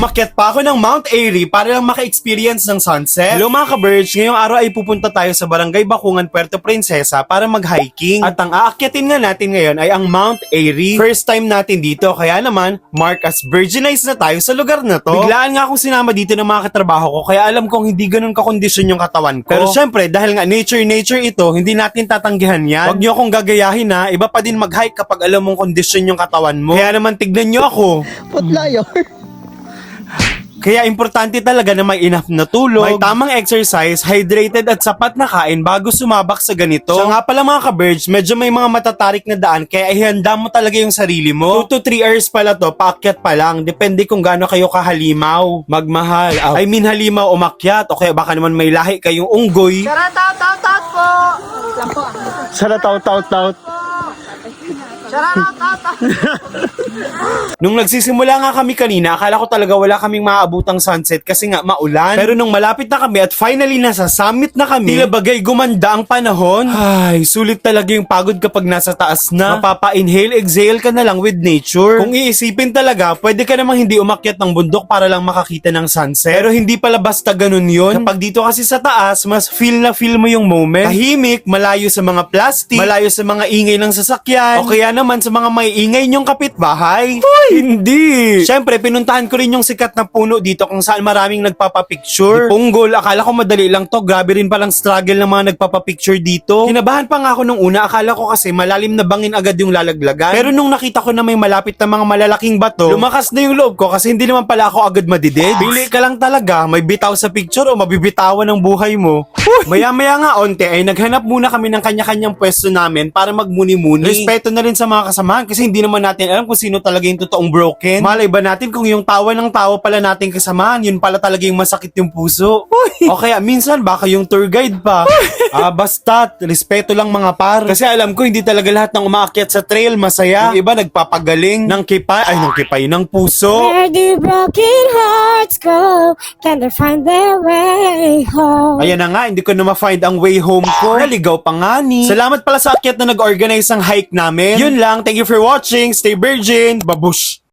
Umakyat pa ako ng Mount Airy para lang maka-experience ng sunset. Hello mga ka-birds, ngayong araw ay pupunta tayo sa Barangay Bakungan, Puerto Princesa para mag-hiking. At ang aakyatin nga natin ngayon ay ang Mount Airy. First time natin dito, kaya naman, mark as virginized na tayo sa lugar na to. Biglaan nga akong sinama dito ng mga katrabaho ko, kaya alam kong hindi ganun kakondisyon yung katawan ko. Pero syempre, dahil nga nature ito, hindi natin tatanggihan yan. Huwag nyo akong gagayahin ha, iba pa din mag-hike kapag alam mong kondisyon yung katawan mo. Kaya naman tignan nyo ako. Putla yun. Kaya importante talaga na may enough na tulog, may tamang exercise, hydrated at sapat na kain bago sumabak sa ganito. So nga pala mga ka-birds, medyo may mga matatarik na daan kaya ihanda mo talaga yung sarili mo. 2 to 3 hours pala to, paakyat pa lang. Depende kung gaano kayo kahalimaw, magmahal. I mean halimaw umakyat o kaya baka naman may lahi kayong unggoy. Shoutout po! Sana taut. Nung nagsisimula nga kami kanina, akala ko talaga wala kaming maaabutang sunset kasi nga maulan. Pero nung malapit na kami at finally nasa summit na kami, tila bagay gumanda ang panahon. Ay, sulit talaga yung pagod kapag nasa taas na. Mapapa-inhale, exhale ka na lang with nature. Kung iisipin talaga, pwede ka namang hindi umakyat ng bundok para lang makakita ng sunset. Pero hindi pala basta ganun yun. Kapag dito kasi sa taas, mas feel mo yung moment. Tahimik, malayo sa mga plastic, malayo sa mga ingay ng sasakyan, o kaya naman sa mga may ingay nyong kapitbahay. Hindi! Siyempre, pinuntahan ko rin yung sikat na puno dito kung saan maraming nagpapapicture. Di punggol, akala ko madali lang to. Grabe rin palang struggle ng mga nagpapapicture dito. Kinabahan pa nga ako nung una, akala ko kasi malalim na bangin agad yung lalaglagan. Pero nung nakita ko na may malapit na mga malalaking bato, lumakas na yung loob ko kasi hindi naman pala ako agad madidid. Pili ka lang talaga, may bitaw sa picture o mabibitawan ng buhay mo. Maya-maya nga onte ay naghanap muna kami ng kanya-kanyang pwesto namin para magmuni-muni. Respeto na rin sa mga kasamahan kasi hindi naman natin alam kung sino talaga yung totoong broken. Malay ba natin kung yung tawa ng tawa pala nating kasamahan, yun pala talaga yung masakit yung puso. O kaya minsan baka yung tour guide pa. Basta, respeto lang mga par. Kasi alam ko hindi talaga lahat ng umaakyat sa trail masaya. Yung iba nagpapagaling ng kipay, ng puso. Where do broken hearts go? Can they find their way home? Ayan na nga, hindi ko na ma-find ang way home ko. Naligaw pa nga ni. Salamat pala sa akyat na nag-organize ng hike namin. Yun lang, thank you for watching. Stay virgin. Babush!